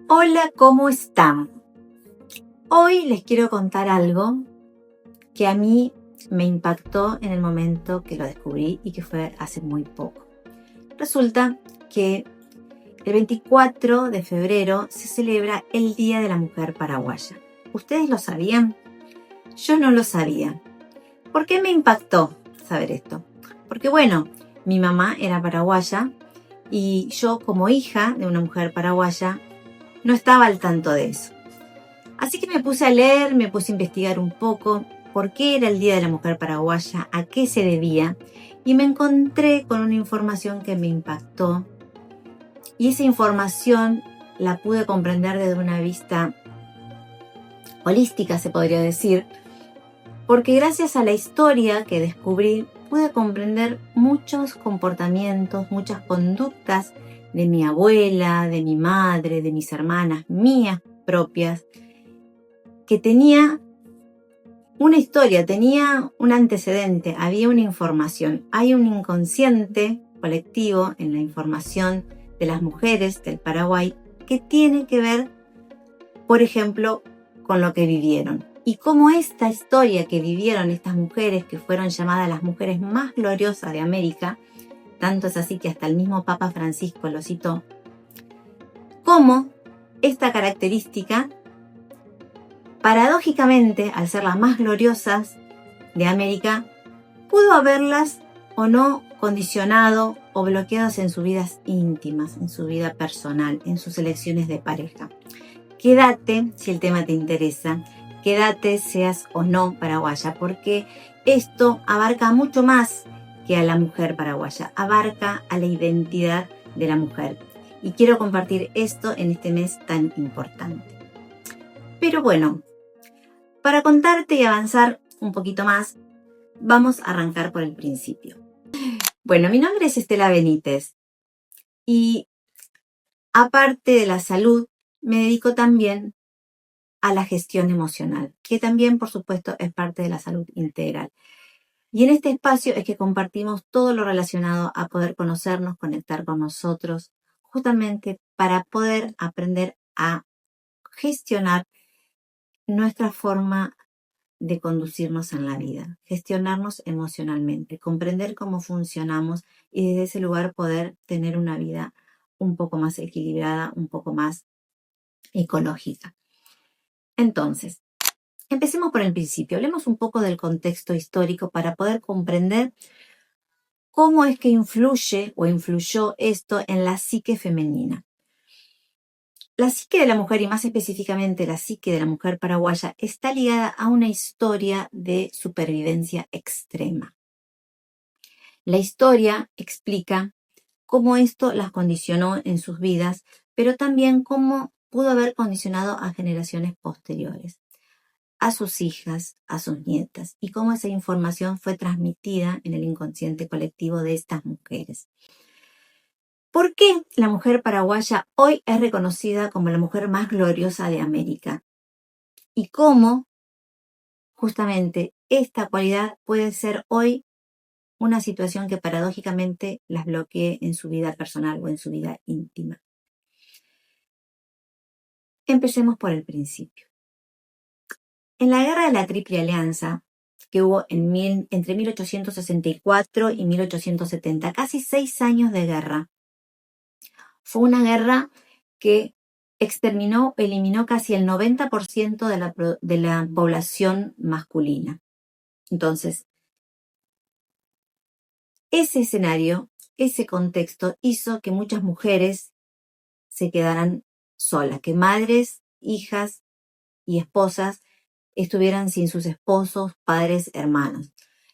Hola, ¿cómo están? Hoy les quiero contar algo que a mí me impactó en el momento que lo descubrí y que fue hace muy poco. Resulta que el 24 de febrero se celebra el Día de la Mujer Paraguaya. ¿Ustedes lo sabían? Yo no lo sabía. ¿Por qué me impactó saber esto? Porque bueno, mi mamá era paraguaya y yo como hija de una mujer paraguaya no estaba al tanto de eso. Así que me puse a leer, me puse a investigar un poco por qué era el Día de la Mujer Paraguaya, a qué se debía, y me encontré con una información que me impactó. Y esa información la pude comprender desde una vista holística, se podría decir, porque gracias a la historia que descubrí, pude comprender muchos comportamientos, muchas conductas de mi abuela, de mi madre, de mis hermanas, mías propias, que tenía una historia, tenía un antecedente, había una información. Hay un inconsciente colectivo en la información de las mujeres del Paraguay que tiene que ver, por ejemplo, con lo que vivieron. Y cómo esta historia que vivieron estas mujeres, que fueron llamadas las mujeres más gloriosas de América, tanto es así que hasta el mismo Papa Francisco lo citó, cómo esta característica, paradójicamente, al ser las más gloriosas de América, pudo haberlas o no condicionado o bloqueadas en sus vidas íntimas, en su vida personal, en sus elecciones de pareja. Quédate si el tema te interesa, quédate seas o no paraguaya, porque esto abarca mucho más que a la mujer paraguaya, abarca a la identidad de la mujer. Y quiero compartir esto en este mes tan importante. Pero bueno, para contarte y avanzar un poquito más, vamos a arrancar por el principio. Bueno, mi nombre es Estela Benítez y aparte de la salud, me dedico también a la gestión emocional, que también, por supuesto, es parte de la salud integral. Y en este espacio es que compartimos todo lo relacionado a poder conocernos, conectar con nosotros, justamente para poder aprender a gestionar nuestra forma de conducirnos en la vida, gestionarnos emocionalmente, comprender cómo funcionamos y desde ese lugar poder tener una vida un poco más equilibrada, un poco más ecológica. Entonces, empecemos por el principio. Hablemos un poco del contexto histórico para poder comprender cómo es que influye o influyó esto en la psique femenina. La psique de la mujer, y más específicamente la psique de la mujer paraguaya, está ligada a una historia de supervivencia extrema. La historia explica cómo esto las condicionó en sus vidas, pero también cómo pudo haber condicionado a generaciones posteriores, a sus hijas, a sus nietas, y cómo esa información fue transmitida en el inconsciente colectivo de estas mujeres. ¿Por qué la mujer paraguaya hoy es reconocida como la mujer más gloriosa de América? Y cómo justamente esta cualidad puede ser hoy una situación que paradójicamente las bloquee en su vida personal o en su vida íntima. Empecemos por el principio. En la Guerra de la Triple Alianza, que hubo entre 1864 y 1870, casi 6 años de guerra, fue una guerra que eliminó casi el 90% de la población masculina. Entonces, ese escenario, ese contexto hizo que muchas mujeres se quedaran solas, que madres, hijas y esposas estuvieran sin sus esposos, padres, hermanos.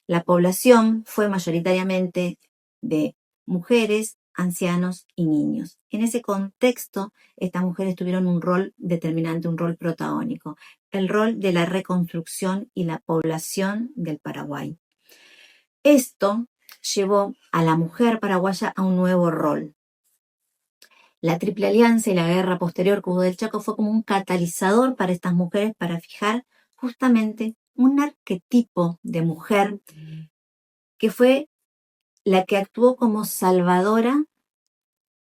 La población fue mayoritariamente de mujeres, ancianos y niños. En ese contexto, estas mujeres tuvieron un rol determinante, un rol protagónico, el rol de la reconstrucción y la población del Paraguay. Esto llevó a la mujer paraguaya a un nuevo rol. La Triple Alianza y la guerra posterior que hubo del Chaco fue como un catalizador para estas mujeres para fijar justamente un arquetipo de mujer que fue la que actuó como salvadora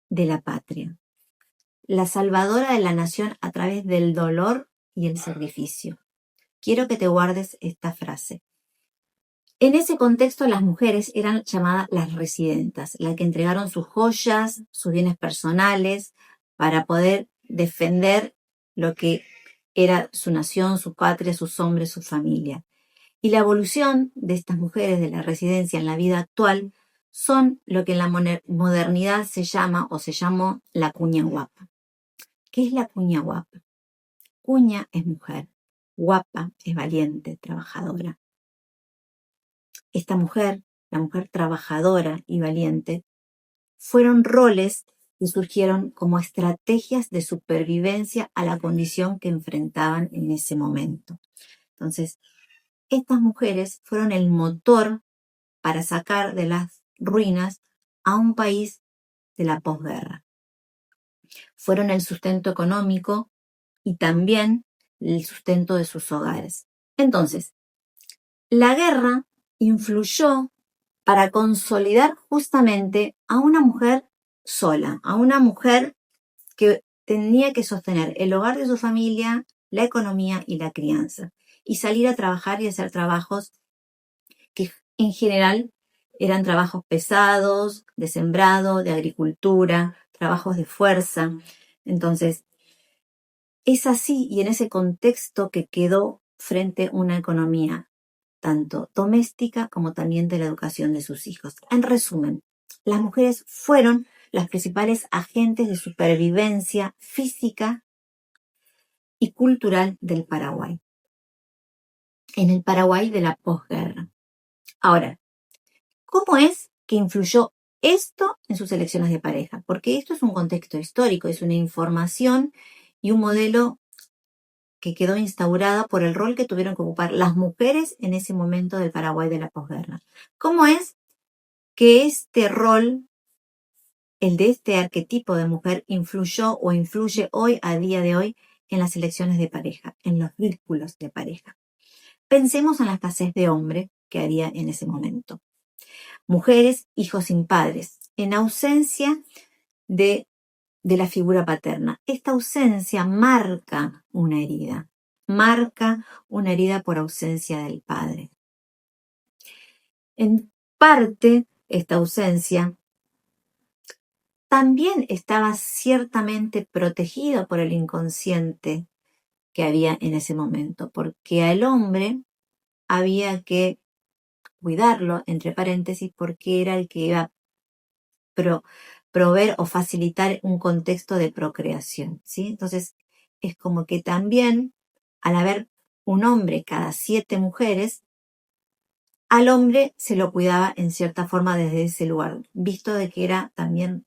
de la patria. la salvadora de la nación a través del dolor y el sacrificio. Quiero que te guardes esta frase. En ese contexto, las mujeres eran llamadas las residentas, las que entregaron sus joyas, sus bienes personales, para poder defender lo que era su nación, su patria, sus hombres, su familia. Y la evolución de estas mujeres de la residencia en la vida actual son lo que en la modernidad se llama o se llamó la cuña guapa. ¿Qué es la cuña guapa? Cuña es mujer, guapa es valiente, trabajadora. Esta mujer, la mujer trabajadora y valiente, fueron roles que surgieron como estrategias de supervivencia a la condición que enfrentaban en ese momento. Entonces, estas mujeres fueron el motor para sacar de las ruinas a un país de la posguerra. Fueron el sustento económico y también el sustento de sus hogares. Entonces, la guerra influyó para consolidar justamente a una mujer sola, a una mujer que tenía que sostener el hogar de su familia, la economía y la crianza, y salir a trabajar y hacer trabajos que en general eran trabajos pesados, de sembrado, de agricultura, trabajos de fuerza. Entonces, es así y en ese contexto que quedó frente a una economía tanto doméstica como también de la educación de sus hijos. En resumen, las mujeres fueron las principales agentes de supervivencia física y cultural del Paraguay, en el Paraguay de la posguerra. Ahora, ¿cómo es que influyó esto en sus elecciones de pareja? Porque esto es un contexto histórico, es una información y un modelo que quedó instaurada por el rol que tuvieron que ocupar las mujeres en ese momento del Paraguay de la posguerra. ¿Cómo es que este rol, el de este arquetipo de mujer, influyó o influye hoy, a día de hoy, en las elecciones de pareja, en los vínculos de pareja? Pensemos en la escasez de hombre que había en ese momento. Mujeres, hijos sin padres, en ausencia de la figura paterna. Esta ausencia marca una herida por ausencia del padre. En parte, esta ausencia también estaba ciertamente protegida por el inconsciente que había en ese momento, porque al hombre había que cuidarlo, entre paréntesis, porque era el que iba a proveer o facilitar un contexto de procreación, ¿sí? Entonces, es como que también, al haber un hombre cada 7 mujeres, al hombre se lo cuidaba en cierta forma desde ese lugar, visto de que era también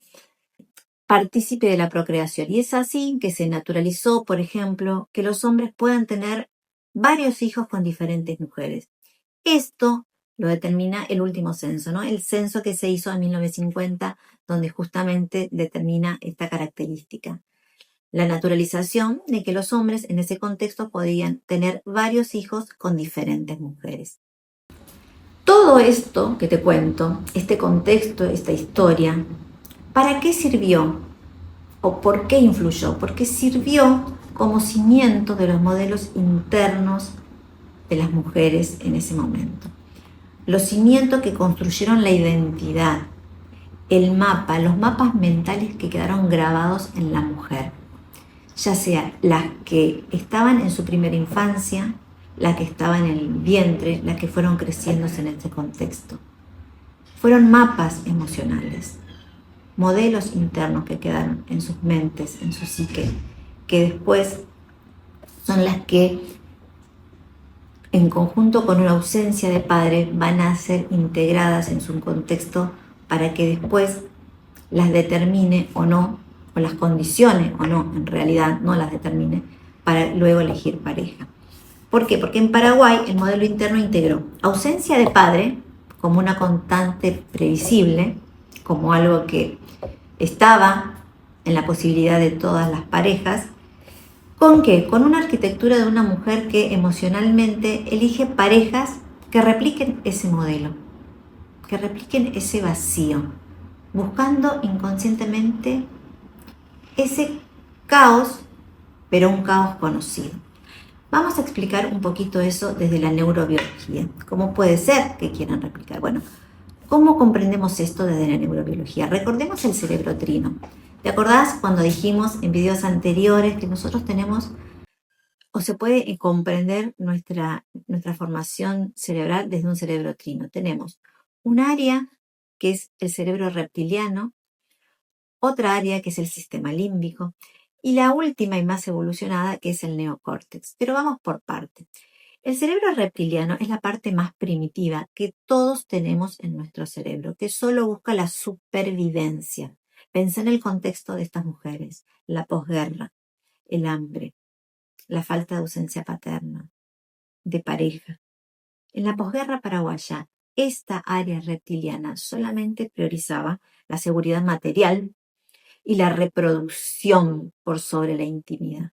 partícipe de la procreación. Y es así que se naturalizó, por ejemplo, que los hombres puedan tener varios hijos con diferentes mujeres. Esto lo determina el último censo, ¿no? El censo que se hizo en 1950, donde justamente determina esta característica. La naturalización de que los hombres en ese contexto podían tener varios hijos con diferentes mujeres. Todo esto que te cuento, este contexto, esta historia, ¿para qué sirvió? ¿O por qué influyó? Porque sirvió como cimiento de los modelos internos de las mujeres en ese momento. Los cimientos que construyeron la identidad, el mapa, los mapas mentales que quedaron grabados en la mujer, ya sea las que estaban en su primera infancia, las que estaban en el vientre, las que fueron creciéndose en este contexto. Fueron mapas emocionales, modelos internos que quedaron en sus mentes, en su psique, que después son las que en conjunto con una ausencia de padre van a ser integradas en su contexto para que después las determine o no, o las condicione o no, en realidad no las determine, para luego elegir pareja. ¿Por qué? Porque en Paraguay el modelo interno integró ausencia de padre como una constante previsible, como algo que estaba en la posibilidad de todas las parejas. ¿Con qué? Con una arquitectura de una mujer que emocionalmente elige parejas que repliquen ese modelo, que repliquen ese vacío, buscando inconscientemente ese caos, pero un caos conocido. Vamos a explicar un poquito eso desde la neurobiología. ¿Cómo puede ser que quieran replicar? Bueno, ¿cómo comprendemos esto desde la neurobiología? Recordemos el cerebro trino. ¿Te acordás cuando dijimos en videos anteriores que nosotros tenemos, o se puede comprender nuestra formación cerebral desde un cerebro trino? Tenemos un área que es el cerebro reptiliano, otra área que es el sistema límbico, y la última y más evolucionada que es el neocórtex. Pero vamos por parte. El cerebro reptiliano es la parte más primitiva que todos tenemos en nuestro cerebro, que solo busca la supervivencia. Pensá en el contexto de estas mujeres, la posguerra, el hambre, la falta de ausencia paterna, de pareja. En la posguerra paraguaya, esta área reptiliana solamente priorizaba la seguridad material y la reproducción por sobre la intimidad.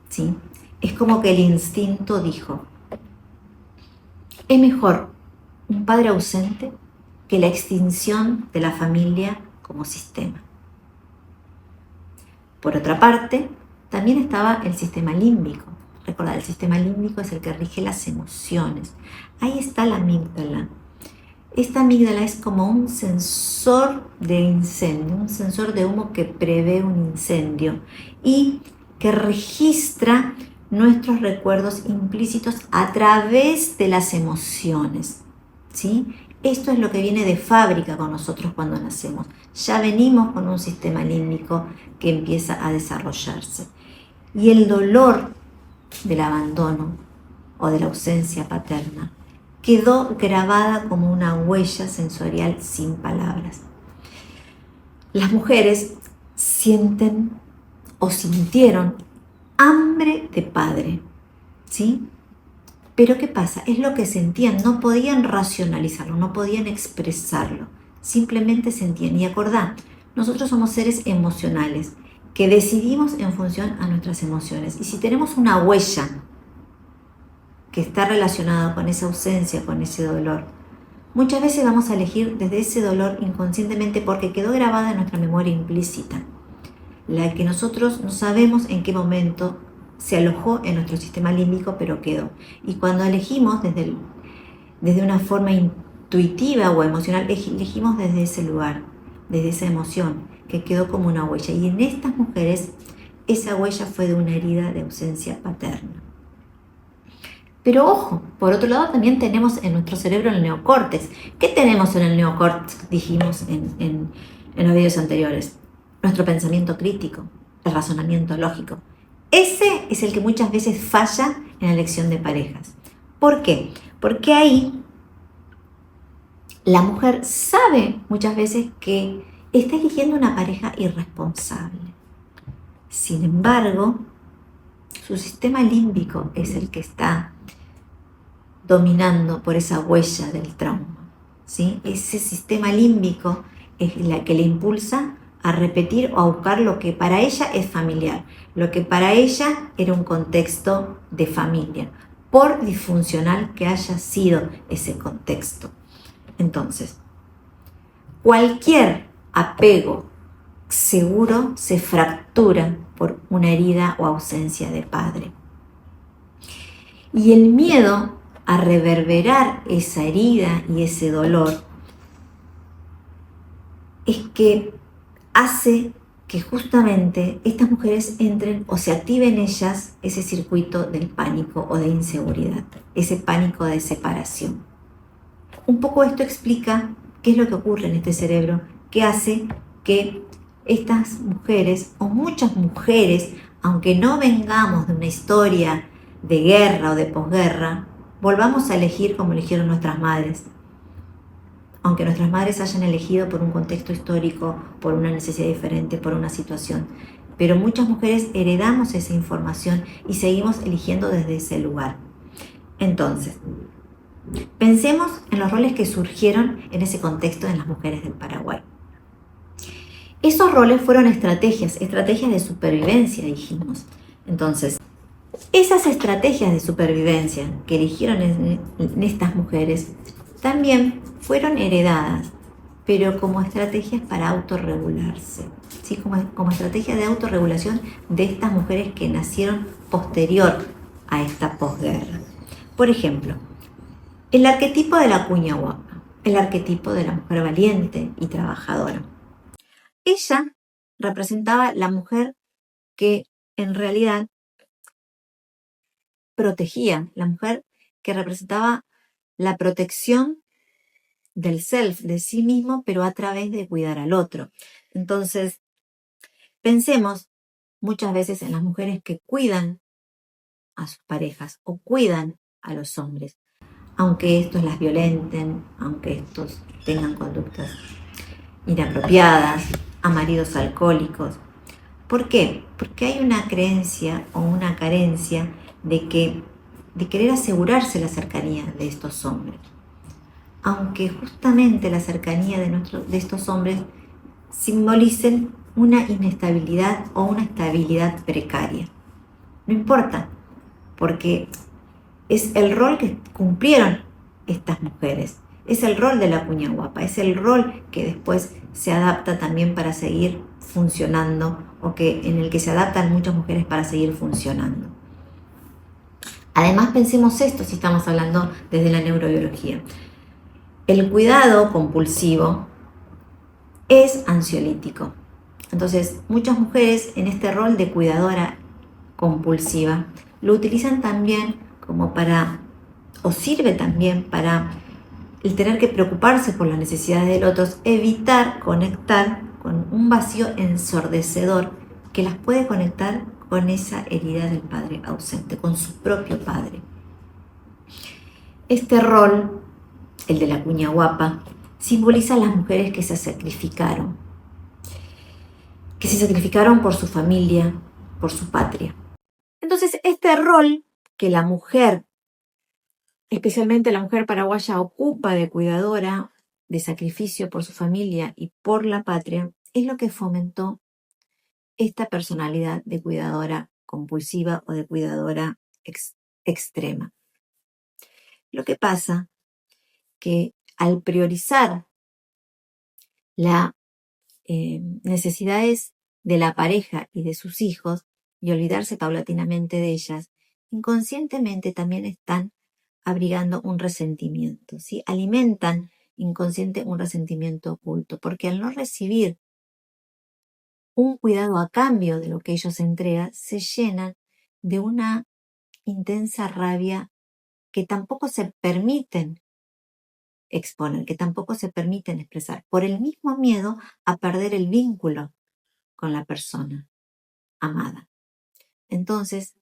¿Sí? Es como que el instinto dijo, es mejor un padre ausente que la extinción de la familia como sistema. Por otra parte, también estaba el sistema límbico. Recordad, el sistema límbico es el que rige las emociones. Ahí está la amígdala. Esta amígdala es como un sensor de incendio, un sensor de humo que prevé un incendio y que registra nuestros recuerdos implícitos a través de las emociones, ¿sí? Esto es lo que viene de fábrica con nosotros cuando nacemos. Ya venimos con un sistema límbico que empieza a desarrollarse. Y el dolor del abandono o de la ausencia paterna quedó grabada como una huella sensorial sin palabras. Las mujeres sienten o sintieron hambre de padre, ¿sí? Pero ¿qué pasa? Es lo que sentían, no podían racionalizarlo, no podían expresarlo, simplemente sentían. Y acordá, nosotros somos seres emocionales que decidimos en función a nuestras emociones. Y si tenemos una huella que está relacionada con esa ausencia, con ese dolor, muchas veces vamos a elegir desde ese dolor inconscientemente porque quedó grabada en nuestra memoria implícita, la que nosotros no sabemos en qué momento se alojó en nuestro sistema límbico, pero quedó. Y cuando elegimos desde una forma intuitiva o emocional, elegimos desde ese lugar, desde esa emoción que quedó como una huella. Y en estas mujeres, esa huella fue de una herida de ausencia paterna. Pero ojo, por otro lado también tenemos en nuestro cerebro el neocórtex. ¿Qué tenemos en el neocórtex? Dijimos en los videos anteriores. Nuestro pensamiento crítico, el razonamiento lógico. Ese es el que muchas veces falla en la elección de parejas. ¿Por qué? Porque ahí la mujer sabe muchas veces que está eligiendo una pareja irresponsable. Sin embargo, su sistema límbico es el que está dominando por esa huella del trauma, ¿sí? Ese sistema límbico es la que le impulsa a repetir o a buscar lo que para ella es familiar, lo que para ella era un contexto de familia, por disfuncional que haya sido ese contexto. Entonces, cualquier apego seguro se fractura por una herida o ausencia de padre. Y el miedo a reverberar esa herida y ese dolor es que hace que justamente estas mujeres entren o se active en ellas ese circuito del pánico o de inseguridad, ese pánico de separación. Un poco esto explica qué es lo que ocurre en este cerebro, que hace que estas mujeres, o muchas mujeres, aunque no vengamos de una historia de guerra o de posguerra, volvamos a elegir como eligieron nuestras madres. Aunque nuestras madres hayan elegido por un contexto histórico, por una necesidad diferente, por una situación. Pero muchas mujeres heredamos esa información y seguimos eligiendo desde ese lugar. Entonces, pensemos en los roles que surgieron en ese contexto en las mujeres del Paraguay. Esos roles fueron estrategias de supervivencia, dijimos. Entonces, esas estrategias de supervivencia que eligieron en estas mujeres también fueron heredadas pero como estrategias para autorregularse, ¿sí? Como estrategia de autorregulación de estas mujeres que nacieron posterior a esta posguerra. Por ejemplo, el arquetipo de la cuña guapa, el arquetipo de la mujer valiente y trabajadora. Ella representaba la mujer que en realidad protegía, la mujer que representaba la protección del self, de sí mismo, pero a través de cuidar al otro. Entonces, pensemos muchas veces en las mujeres que cuidan a sus parejas o cuidan a los hombres, aunque estos las violenten, aunque estos tengan conductas inapropiadas, a maridos alcohólicos. ¿Por qué? Porque hay una creencia o una carencia de querer asegurarse la cercanía de estos hombres. Aunque justamente la cercanía de estos hombres simbolicen una inestabilidad o una estabilidad precaria. No importa, porque es el rol que cumplieron estas mujeres, es el rol de la cuña guapa, es el rol que después se adapta también para seguir funcionando o en el que se adaptan muchas mujeres para seguir funcionando. Además, pensemos esto si estamos hablando desde la neurobiología. El cuidado compulsivo es ansiolítico. Entonces, muchas mujeres en este rol de cuidadora compulsiva lo utilizan también como o sirve también para el tener que preocuparse por las necesidades del otro, evitar conectar con un vacío ensordecedor que las puede conectar con esa herida del padre ausente, con su propio padre. Este rol, el de la cuña guapa, simboliza a las mujeres que se sacrificaron por su familia, por su patria. Entonces, este rol que la mujer, especialmente la mujer paraguaya, ocupa de cuidadora, de sacrificio por su familia y por la patria, es lo que fomentó esta personalidad de cuidadora compulsiva o de cuidadora extrema. Lo que pasa que al priorizar las necesidades de la pareja y de sus hijos y olvidarse paulatinamente de ellas, inconscientemente también están abrigando un resentimiento, ¿sí? Alimentan inconsciente un resentimiento oculto, porque al no recibir un cuidado a cambio de lo que ellos entregan, se llenan de una intensa rabia que tampoco se permiten exponer, que tampoco se permiten expresar, por el mismo miedo a perder el vínculo con la persona amada. Entonces,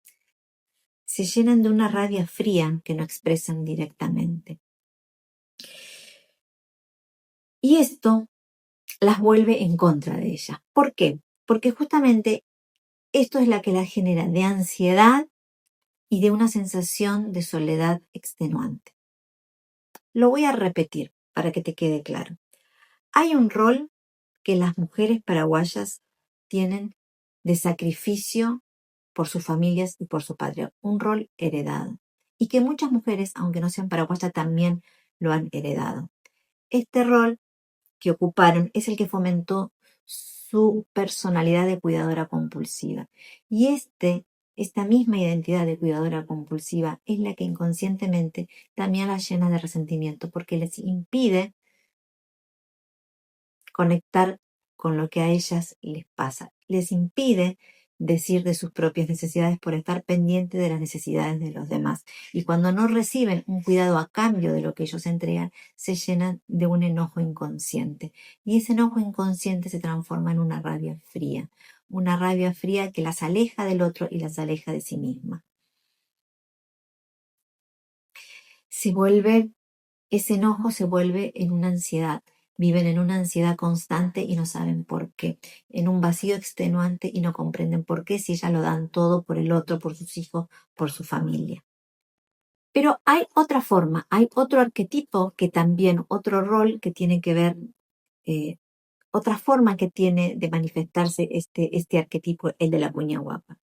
se llenan de una rabia fría que no expresan directamente. Y esto las vuelve en contra de ellas. ¿Por qué? Porque justamente esto es la que las genera de ansiedad y de una sensación de soledad extenuante. Lo voy a repetir para que te quede claro. Hay un rol que las mujeres paraguayas tienen de sacrificio por sus familias y por su patria, un rol heredado, y que muchas mujeres, aunque no sean paraguayas, también lo han heredado. Este rol que ocuparon es el que fomentó su personalidad de cuidadora compulsiva. Y esta misma identidad de cuidadora compulsiva es la que inconscientemente también la llena de resentimiento, porque les impide conectar con lo que a ellas les pasa. Les impide decir de sus propias necesidades por estar pendiente de las necesidades de los demás. Y cuando no reciben un cuidado a cambio de lo que ellos entregan, se llenan de un enojo inconsciente. Y ese enojo inconsciente se transforma en una rabia fría que las aleja del otro y las aleja de sí misma. Ese enojo se vuelve en una ansiedad. Viven en una ansiedad constante y no saben por qué, en un vacío extenuante y no comprenden por qué si ellas lo dan todo por el otro, por sus hijos, por su familia. Pero hay otra forma, hay otro arquetipo que también, otro rol que tiene que ver, otra forma que tiene de manifestarse este arquetipo, el de la cuña guapa.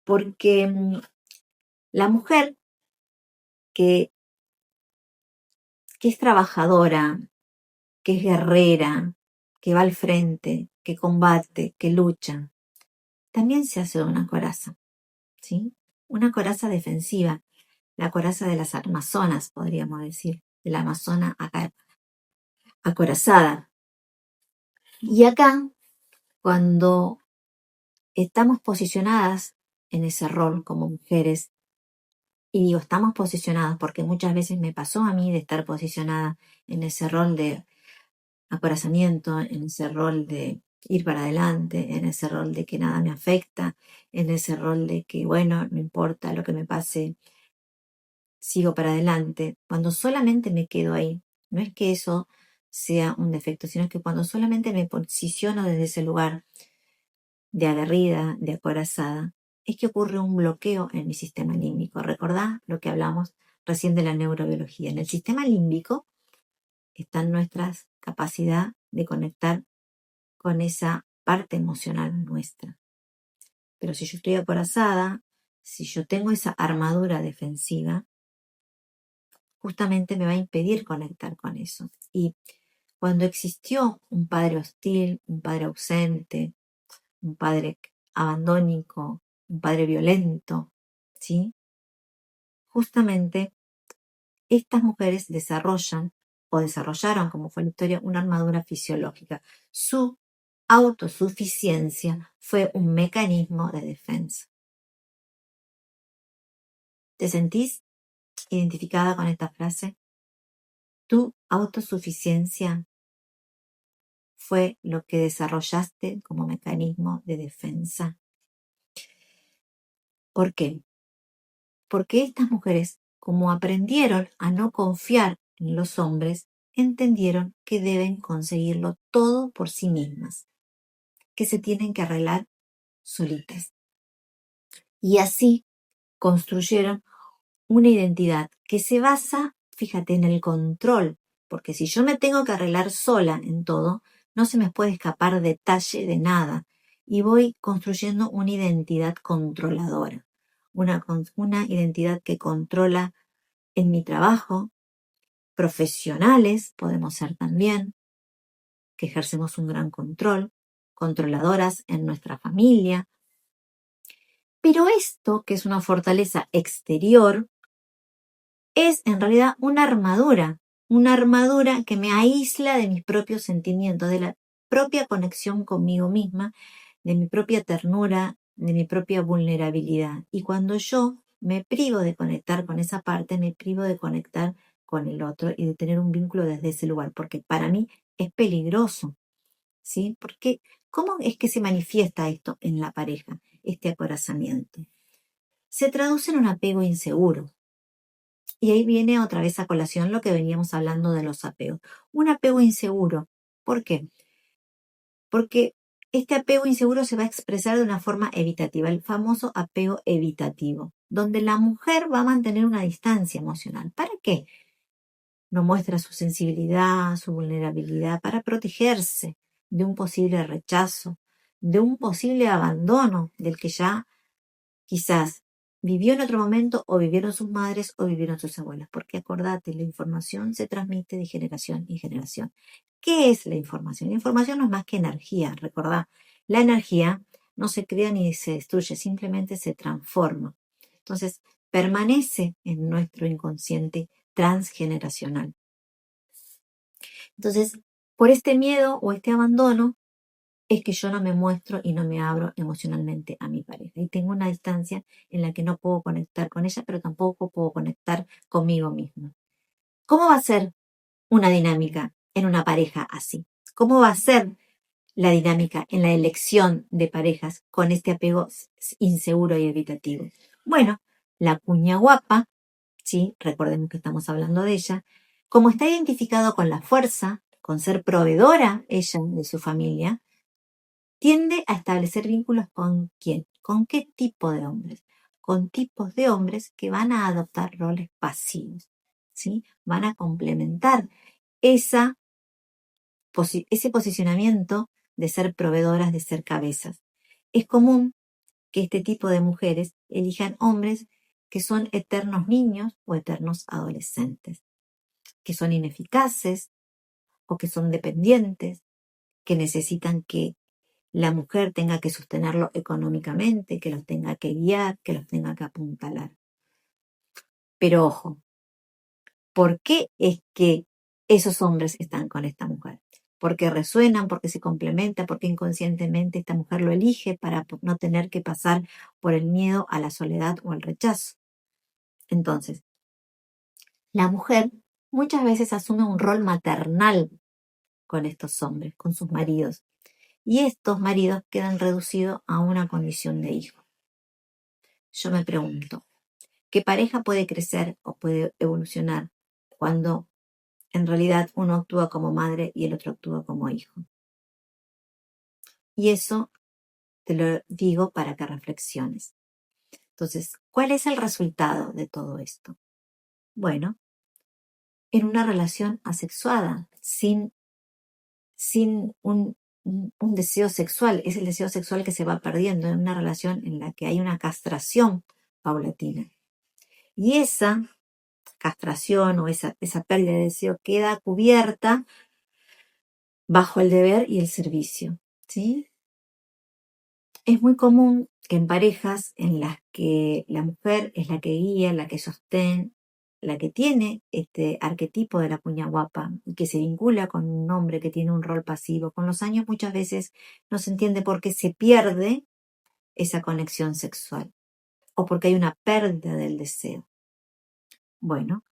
Porque la mujer que es trabajadora, que es guerrera, que va al frente, que combate, que lucha, también se hace de una coraza, ¿sí? Una coraza defensiva, la coraza de las amazonas, podríamos decir, de la amazona acá, acorazada. Y acá, cuando estamos posicionadas en ese rol como mujeres, y digo, estamos posicionadas porque muchas veces me pasó a mí de estar posicionada en ese rol de acorazamiento, en ese rol de ir para adelante, en ese rol de que nada me afecta, en ese rol de que, bueno, no importa lo que me pase, sigo para adelante. Cuando solamente me quedo ahí, no es que eso sea un defecto, sino que cuando solamente me posiciono desde ese lugar de aguerrida, de acorazada, es que ocurre un bloqueo en mi sistema límbico. ¿Recordá lo que hablamos recién de la neurobiología? En el sistema límbico está nuestra capacidad de conectar con esa parte emocional nuestra. Pero si yo estoy acorazada, si yo tengo esa armadura defensiva, justamente me va a impedir conectar con eso. Y cuando existió un padre hostil, un padre ausente, un padre abandónico, un padre violento, ¿sí? Justamente estas mujeres desarrollan o desarrollaron, como fue la historia, una armadura fisiológica. Su autosuficiencia fue un mecanismo de defensa. ¿Te sentís identificada con esta frase? Tu autosuficiencia fue lo que desarrollaste como mecanismo de defensa. ¿Por qué? Porque estas mujeres, como aprendieron a no confiar en los hombres, entendieron que deben conseguirlo todo por sí mismas, que se tienen que arreglar solitas. Y así construyeron una identidad que se basa, fíjate, en el control, porque si yo me tengo que arreglar sola en todo, no se me puede escapar detalle de nada, y voy construyendo una identidad controladora, una identidad que controla en mi trabajo, profesionales podemos ser también, que ejercemos un gran control, controladoras en nuestra familia, pero esto, que es una fortaleza exterior, es en realidad una armadura que me aísla de mis propios sentimientos, de la propia conexión conmigo misma, de mi propia ternura, de mi propia vulnerabilidad. Y cuando yo me privo de conectar con esa parte, me privo de conectar con el otro y de tener un vínculo desde ese lugar, porque para mí es peligroso, ¿sí? Porque ¿cómo es que se manifiesta esto en la pareja, este acorazamiento? Se traduce en un apego inseguro. Y ahí viene otra vez a colación lo que veníamos hablando de los apegos. Un apego inseguro. ¿Por qué? Porque este apego inseguro se va a expresar de una forma evitativa, el famoso apego evitativo, donde la mujer va a mantener una distancia emocional. ¿Para qué? No muestra su sensibilidad, su vulnerabilidad, para protegerse de un posible rechazo, de un posible abandono del que ya quizás vivió en otro momento o vivieron sus madres o vivieron sus abuelas, porque acordate, la información se transmite de generación en generación. ¿Qué es la información? La información no es más que energía, recordá. La energía no se crea ni se destruye, simplemente se transforma. Entonces, permanece en nuestro inconsciente transgeneracional. Entonces, por este miedo o este abandono, es que yo no me muestro y no me abro emocionalmente a mi pareja. Y tengo una distancia en la que no puedo conectar con ella, pero tampoco puedo conectar conmigo mismo. ¿Cómo va a ser una dinámica en una pareja así? ¿Cómo va a ser la dinámica en la elección de parejas con este apego inseguro y evitativo? Bueno, la cuña guapa, ¿sí? Recordemos que estamos hablando de ella, como está identificado con la fuerza, con ser proveedora ella de su familia, tiende a establecer vínculos con quién, con qué tipo de hombres, con tipos de hombres que van a adoptar roles pasivos, ¿sí? Van a complementar ese posicionamiento de ser proveedoras, de ser cabezas. Es común que este tipo de mujeres elijan hombres que son eternos niños o eternos adolescentes, que son ineficaces, o que son dependientes, que necesitan que la mujer tenga que sostenerlo económicamente, que los tenga que guiar, que los tenga que apuntalar. Pero ojo, ¿por qué es que esos hombres están con esta mujer? Porque resuenan, porque se complementa, porque inconscientemente esta mujer lo elige para no tener que pasar por el miedo a la soledad o al rechazo. Entonces, la mujer muchas veces asume un rol maternal con estos hombres, con sus maridos, y estos maridos quedan reducidos a una condición de hijo. Yo me pregunto, ¿qué pareja puede crecer o puede evolucionar cuando en realidad uno actúa como madre y el otro actúa como hijo? Y eso te lo digo para que reflexiones. Entonces, ¿cuál es el resultado de todo esto? Bueno, en una relación asexuada, sin un deseo sexual. Es el deseo sexual que se va perdiendo en una relación en la que hay una castración paulatina. Y esa castración o esa pérdida de deseo queda cubierta bajo el deber y el servicio, ¿sí? Es muy común que en parejas en las que la mujer es la que guía, la que sostén, la que tiene este arquetipo de la cuña guapa y que se vincula con un hombre que tiene un rol pasivo, con los años muchas veces no se entiende por qué se pierde esa conexión sexual o porque hay una pérdida del deseo. Bueno,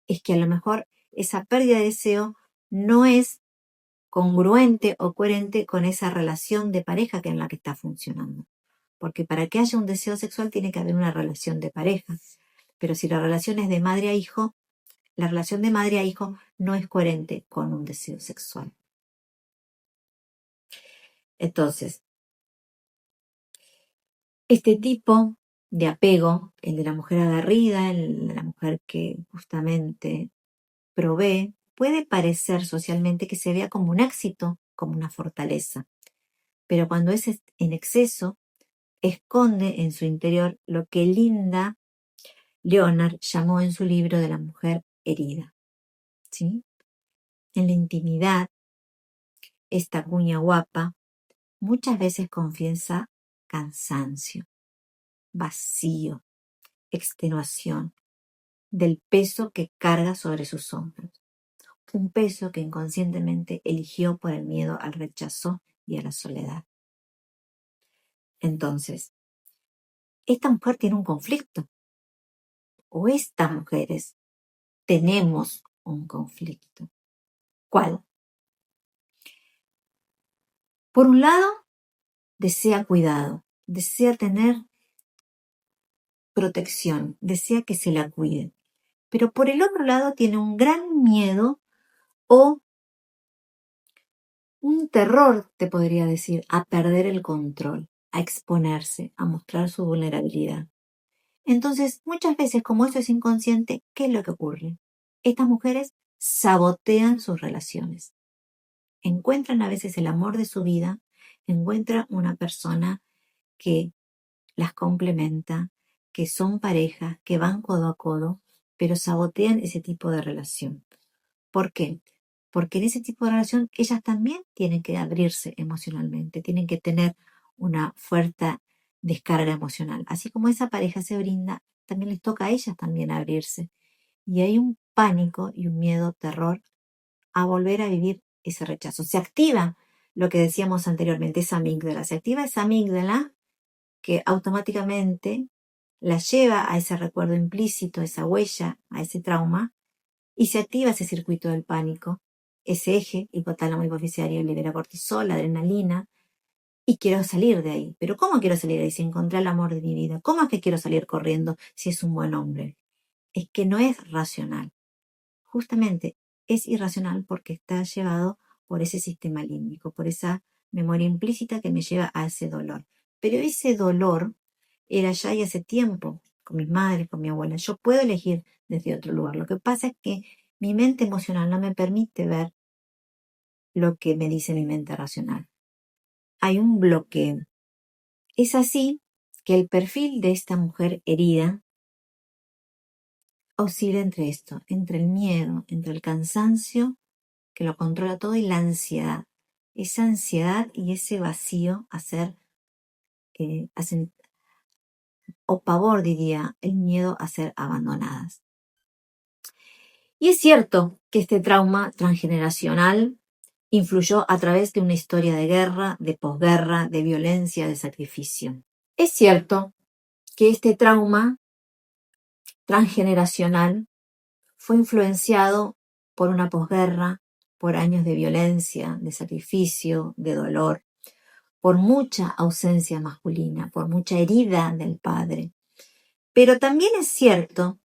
es que a lo mejor esa pérdida de deseo no es congruente o coherente con esa relación de pareja que en la que está funcionando. Porque para que haya un deseo sexual tiene que haber una relación de pareja. Pero si la relación es de madre a hijo, la relación de madre a hijo no es coherente con un deseo sexual. Entonces, este tipo de apego, el de la mujer aguerrida, el de la mujer que justamente provee, puede parecer socialmente que se vea como un éxito, como una fortaleza. Pero cuando es en exceso, esconde en su interior lo que Linda Leonard llamó en su libro de la mujer herida. ¿Sí? En la intimidad, esta cuña guapa muchas veces confiesa cansancio, vacío, extenuación del peso que carga sobre sus hombros. Un peso que inconscientemente eligió por el miedo al rechazo y a la soledad. Entonces, esta mujer tiene un conflicto, o estas mujeres tenemos un conflicto. ¿Cuál? Por un lado, desea cuidado, desea tener protección, desea que se la cuiden. Pero por el otro lado tiene un gran miedo o un terror, te podría decir, a perder el control, a exponerse, a mostrar su vulnerabilidad. Entonces, muchas veces, como eso es inconsciente, ¿qué es lo que ocurre? Estas mujeres sabotean sus relaciones. Encuentran a veces el amor de su vida, encuentran una persona que las complementa, que son pareja, que van codo a codo, pero sabotean ese tipo de relación. ¿Por qué? Porque en ese tipo de relación ellas también tienen que abrirse emocionalmente, tienen que tener una fuerte descarga emocional. Así como esa pareja se brinda, también les toca a ellas también abrirse. Y hay un pánico y un miedo, terror a volver a vivir ese rechazo. Se activa lo que decíamos anteriormente, esa amígdala. Se activa esa amígdala que automáticamente la lleva a ese recuerdo implícito, a esa huella, a ese trauma, y se activa ese circuito del pánico, ese eje hipotálamo hipofisiario libera cortisol, adrenalina, y quiero salir de ahí. Pero ¿cómo quiero salir de ahí si encontré el amor de mi vida? ¿Cómo es que quiero salir corriendo si es un buen hombre? Es que no es racional. Justamente es irracional porque está llevado por ese sistema límbico, por esa memoria implícita que me lleva a ese dolor. Pero ese dolor era ya y hace tiempo, con mis madres, con mi abuela. Yo puedo elegir desde otro lugar. Lo que pasa es que mi mente emocional no me permite ver lo que me dice mi mente racional. Hay un bloqueo. Es así que el perfil de esta mujer herida oscila entre esto, entre el miedo, entre el cansancio que lo controla todo, y la ansiedad. Esa ansiedad y ese vacío o pavor, diría, el miedo a ser abandonadas. Y es cierto que este trauma transgeneracional influyó a través de una historia de guerra, de posguerra, de violencia, de sacrificio. Es cierto que este trauma transgeneracional fue influenciado por una posguerra, por años de violencia, de sacrificio, de dolor, por mucha ausencia masculina, por mucha herida del padre. Pero también es cierto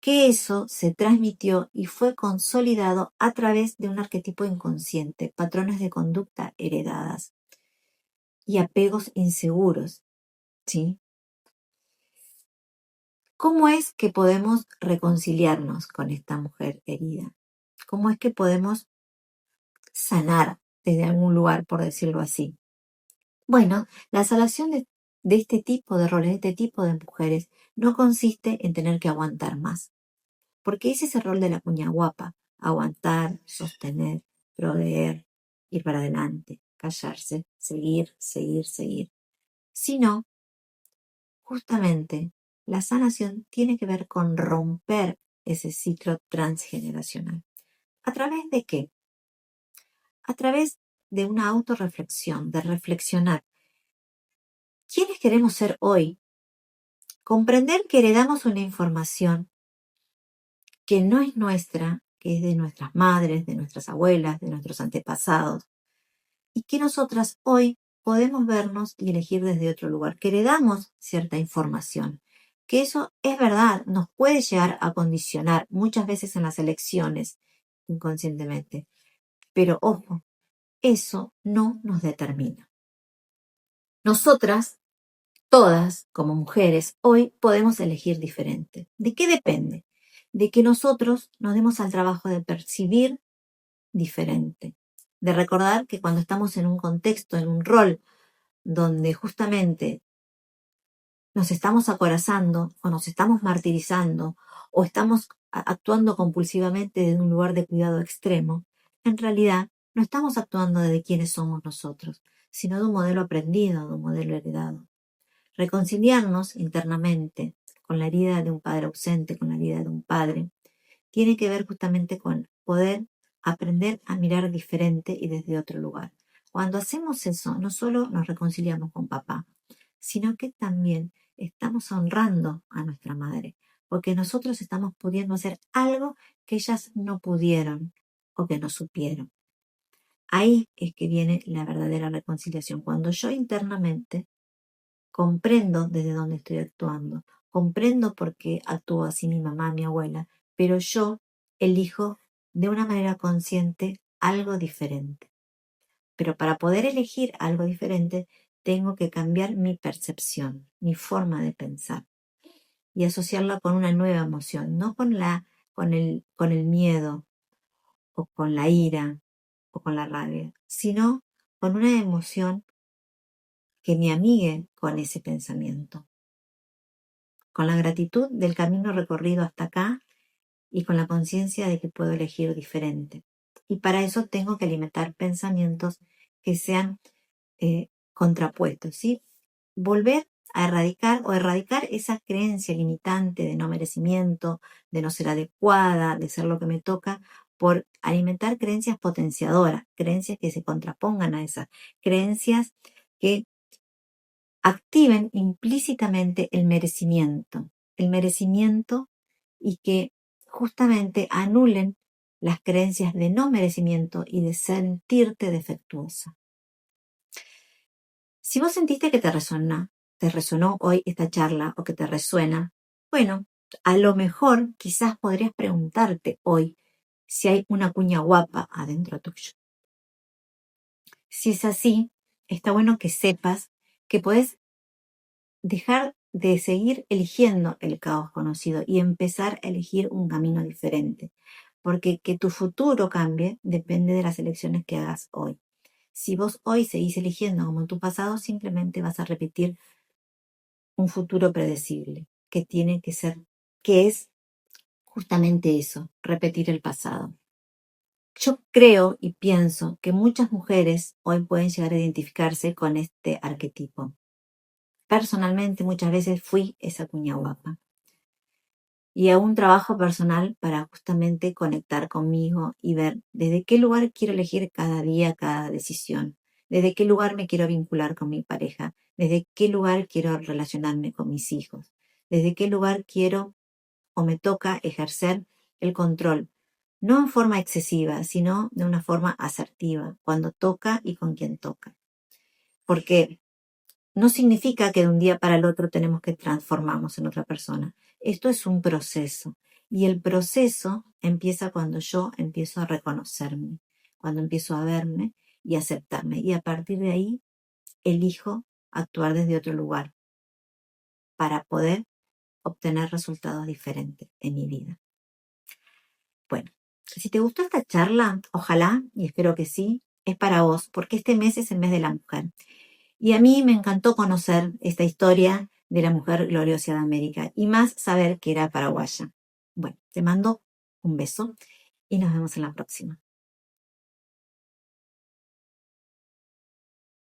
que eso se transmitió y fue consolidado a través de un arquetipo inconsciente, patrones de conducta heredadas y apegos inseguros, ¿sí? ¿Cómo es que podemos reconciliarnos con esta mujer herida? ¿Cómo es que podemos sanar desde algún lugar, por decirlo así? Bueno, la sanación de este tipo de roles, de este tipo de mujeres, no consiste en tener que aguantar más. Porque ese es el rol de la cuña guapa: aguantar, sostener, proveer, ir para adelante, callarse, seguir, seguir, seguir. Sino, justamente, la sanación tiene que ver con romper ese ciclo transgeneracional. ¿A través de qué? A través de una autorreflexión, de reflexionar. ¿Quiénes queremos ser hoy? Comprender que heredamos una información que no es nuestra, que es de nuestras madres, de nuestras abuelas, de nuestros antepasados, y que nosotras hoy podemos vernos y elegir desde otro lugar, que heredamos cierta información, que eso es verdad, nos puede llegar a condicionar muchas veces en las elecciones inconscientemente, pero ojo, eso no nos determina. Nosotras, todas como mujeres, hoy podemos elegir diferente. ¿De qué depende? De que nosotros nos demos al trabajo de percibir diferente, de recordar que cuando estamos en un contexto, en un rol donde justamente nos estamos acorazando o nos estamos martirizando o estamos actuando compulsivamente desde un lugar de cuidado extremo, en realidad no estamos actuando desde quiénes somos nosotros, sino de un modelo aprendido, de un modelo heredado. Reconciliarnos internamente con la herida de un padre ausente, con la herida de un padre, tiene que ver justamente con poder aprender a mirar diferente y desde otro lugar. Cuando hacemos eso, no solo nos reconciliamos con papá, sino que también estamos honrando a nuestra madre, porque nosotros estamos pudiendo hacer algo que ellas no pudieron o que no supieron. Ahí es que viene la verdadera reconciliación, cuando yo internamente comprendo desde dónde estoy actuando, comprendo por qué actúo así mi mamá, mi abuela, pero yo elijo de una manera consciente algo diferente. Pero para poder elegir algo diferente, tengo que cambiar mi percepción, mi forma de pensar y asociarla con una nueva emoción, no con el miedo o con la ira o con la rabia, sino con una emoción que me amigue con ese pensamiento, con la gratitud del camino recorrido hasta acá y con la conciencia de que puedo elegir diferente. Y para eso tengo que alimentar pensamientos que sean contrapuestos, ¿sí? Volver a erradicar esa creencia limitante de no merecimiento, de no ser adecuada, de ser lo que me toca, por alimentar creencias potenciadoras, creencias que se contrapongan a esas, creencias que activen implícitamente el merecimiento y que justamente anulen las creencias de no merecimiento y de sentirte defectuosa. Si vos sentiste que te resonó hoy esta charla o que te resuena, bueno, a lo mejor quizás podrías preguntarte hoy si hay una cuña guapa adentro tuyo. Si es así, está bueno que sepas que podés dejar de seguir eligiendo el caos conocido y empezar a elegir un camino diferente. Porque que tu futuro cambie depende de las elecciones que hagas hoy. Si vos hoy seguís eligiendo como en tu pasado, simplemente vas a repetir un futuro predecible, que tiene que ser, que es justamente eso, repetir el pasado. Yo creo y pienso que muchas mujeres hoy pueden llegar a identificarse con este arquetipo. Personalmente, muchas veces fui esa cuña guapa. Y hago un trabajo personal para justamente conectar conmigo y ver desde qué lugar quiero elegir cada día, cada decisión, desde qué lugar me quiero vincular con mi pareja, desde qué lugar quiero relacionarme con mis hijos, desde qué lugar quiero o me toca ejercer el control, no en forma excesiva, sino de una forma asertiva, cuando toca y con quien toca. Porque no significa que de un día para el otro tenemos que transformarnos en otra persona. Esto es un proceso. Y el proceso empieza cuando yo empiezo a reconocerme, cuando empiezo a verme y aceptarme. Y a partir de ahí elijo actuar desde otro lugar para poder obtener resultados diferentes en mi vida. Bueno, si te gustó esta charla, ojalá, y espero que sí, es para vos, porque este mes es el mes de la mujer. Y a mí me encantó conocer esta historia de la mujer gloriosa de América y más saber que era paraguaya. Bueno, te mando un beso y nos vemos en la próxima.